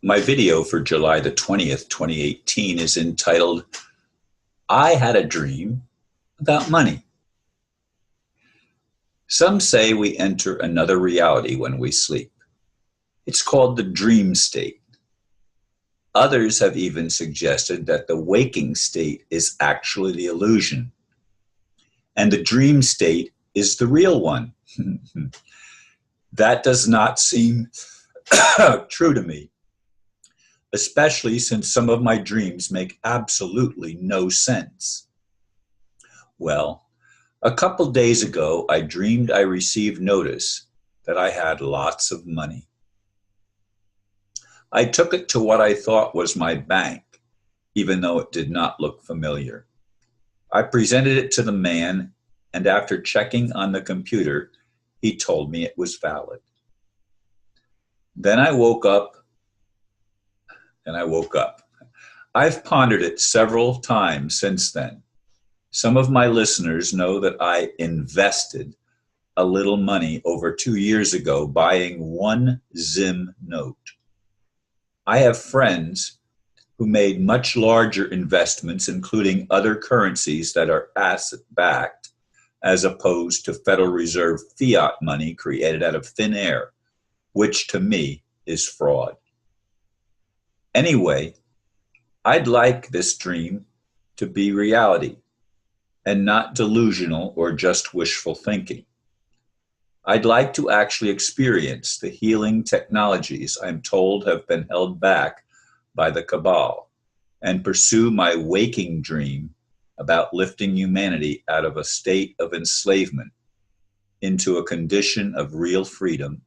My video for July the 20th, 2018 is entitled, I Had a Dream About Money. Some say we enter another reality when we sleep. It's called the dream state. Others have even suggested that the waking state is actually the illusion, and the dream state is the real one. That does not seem true to me, especially since some of my dreams make absolutely no sense. Well, a couple days ago, I dreamed I received notice that I had lots of money. I took it to what I thought was my bank, even though it did not look familiar. I presented it to the man, and after checking on the computer, he told me it was valid. Then I woke up. I've pondered it several times since then. Some of my listeners know that I invested a little money over 2 years ago buying one Zim note. I have friends who made much larger investments, including other currencies that are asset-backed, as opposed to Federal Reserve fiat money created out of thin air, which to me is fraud. Anyway, I'd like this dream to be reality and not delusional or just wishful thinking. I'd like to actually experience the healing technologies I'm told have been held back by the cabal and pursue my waking dream about lifting humanity out of a state of enslavement into a condition of real freedom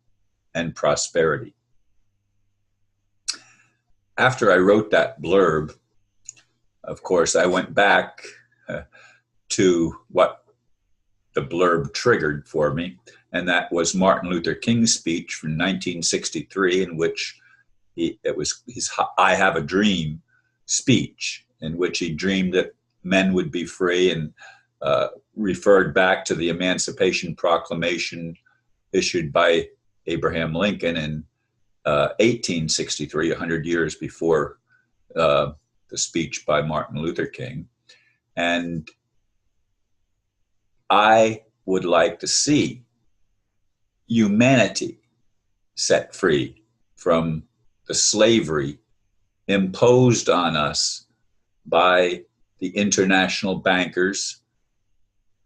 and prosperity. After I wrote that blurb, of course, I went back to what the blurb triggered for me, and that was Martin Luther King's speech from 1963, in which it was his I Have a Dream speech, in which he dreamed that men would be free, and referred back to the Emancipation Proclamation issued by Abraham Lincoln in 1863, 100 years before the speech by Martin Luther King. And I would like to see humanity set free from the slavery imposed on us by the international bankers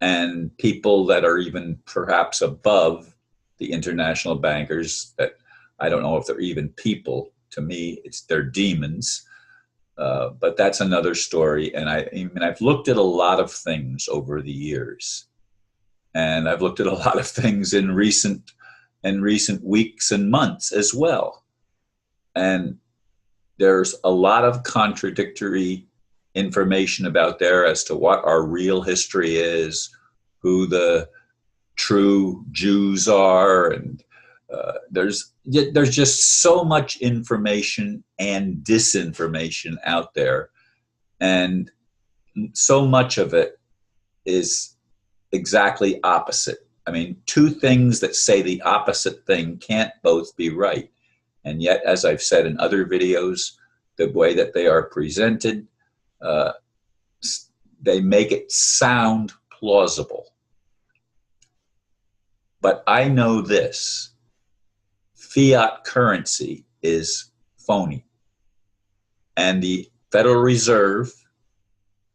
and people that are even perhaps above the international bankers, that I don't know if they're even people. To me, they're demons. But that's another story. And I've looked at a lot of things over the years. And I've looked at a lot of things in recent weeks and months as well. And there's a lot of contradictory information about there as to what our real history is, who the true Jews are, and there's just so much information and disinformation out there, and so much of it is exactly opposite. I mean, two things that say the opposite thing can't both be right. And yet, as I've said in other videos, the way that they are presented, they make it sound plausible. But I know this: fiat currency is phony. And the Federal Reserve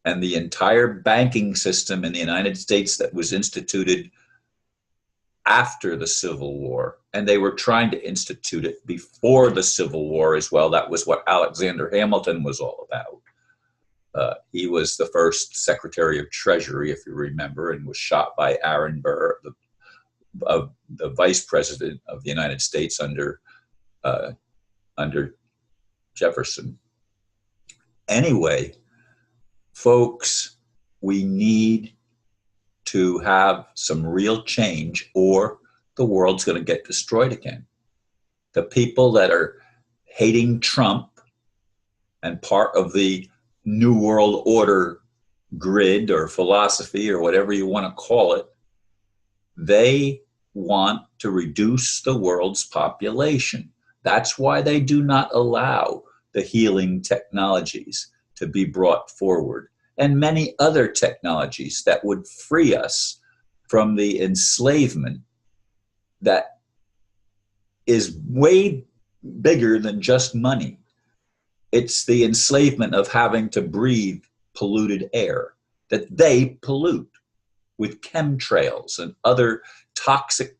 and the entire banking system in the United States that was instituted after the Civil War, and they were trying to institute it before the Civil War as well. That was what Alexander Hamilton was all about. He was the first Secretary of Treasury, if you remember, and was shot by Aaron Burr, the Vice President of the United States under Jefferson. Anyway, folks, we need to have some real change, or the world's going to get destroyed again. The people that are hating Trump and part of the New World Order grid or philosophy or whatever you want to call it, they want to reduce the world's population. That's why they do not allow the healing technologies to be brought forward, and many other technologies that would free us from the enslavement that is way bigger than just money. It's the enslavement of having to breathe polluted air that they pollute with chemtrails and other toxic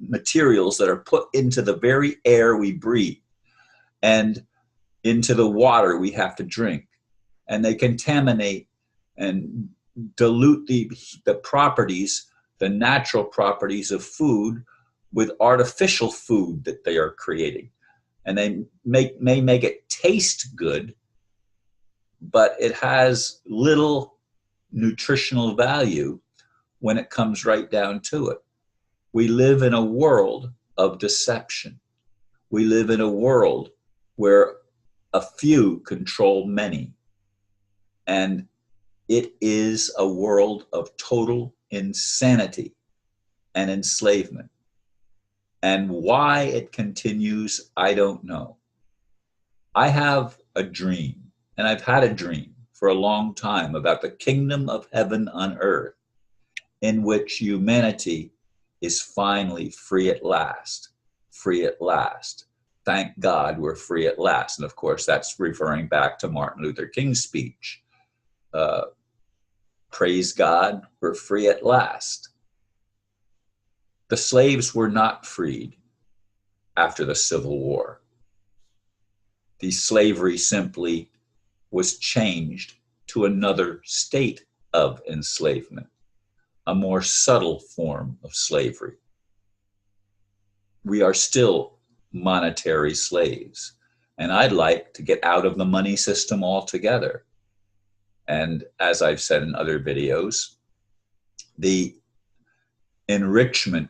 materials that are put into the very air we breathe and into the water we have to drink. And they contaminate and dilute the properties, the natural properties of food with artificial food that they are creating. And they may make it taste good, but it has little nutritional value when it comes right down to it. We live in a world of deception. We live in a world where a few control many. And it is a world of total insanity and enslavement. And why it continues, I don't know. I have a dream, and I've had a dream for a long time about the kingdom of heaven on earth, in which humanity is finally free at last. Free at last. Thank God we're free at last. And of course, that's referring back to Martin Luther King's speech. Praise God, we're free at last. The slaves were not freed after the Civil War. The slavery simply was changed to another state of enslavement, a more subtle form of slavery. We are still monetary slaves, and I'd like to get out of the money system altogether. And as I've said in other videos, the enrichment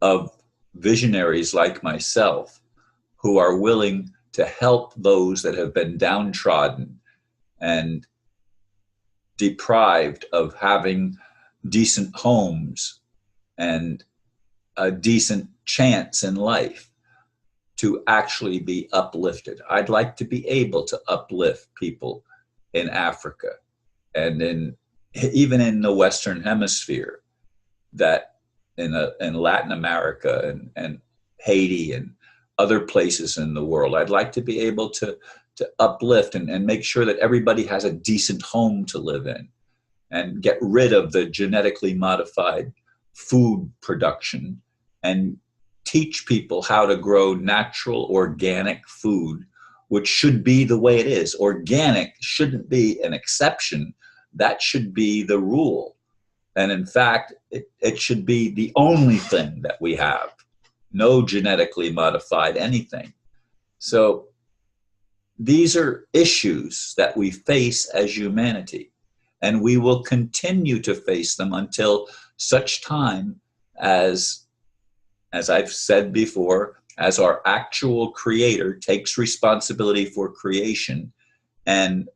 of visionaries like myself who are willing to help those that have been downtrodden and deprived of having decent homes and a decent chance in life to actually be uplifted. I'd like to be able to uplift people in Africa and even in the Western Hemisphere, that in Latin America and Haiti and other places in the world. I'd like to be able to uplift and make sure that everybody has a decent home to live in, and get rid of the genetically modified food production and teach people how to grow natural, organic food, which should be the way it is. Organic shouldn't be an exception. That should be the rule. And in fact, it should be the only thing that we have. No genetically modified anything. So these are issues that we face as humanity, and we will continue to face them until such time as I've said before, as our actual creator takes responsibility for creation and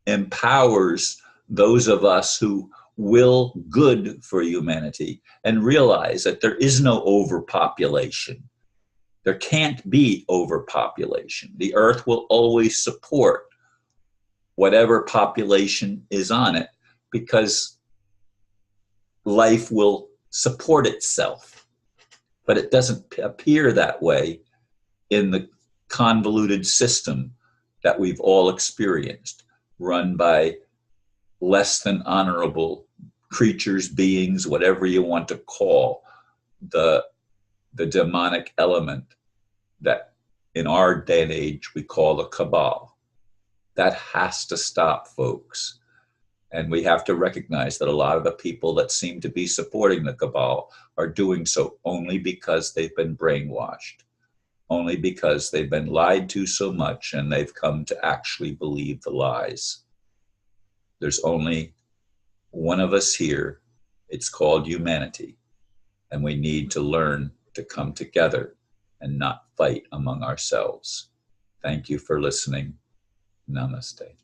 empowers those of us who will good for humanity and realize that there is no overpopulation. There can't be overpopulation. The earth will always support whatever population is on it, because life will support itself. But it doesn't appear that way in the convoluted system that we've all experienced, run by less than honorable creatures, beings, whatever you want to call the demonic element that in our day and age we call the cabal. That has to stop, folks. And we have to recognize that a lot of the people that seem to be supporting the cabal are doing so only because they've been brainwashed, only because they've been lied to so much and they've come to actually believe the lies. There's only one of us here. It's called humanity. And we need to learn to come together and not fight among ourselves. Thank you for listening. Namaste.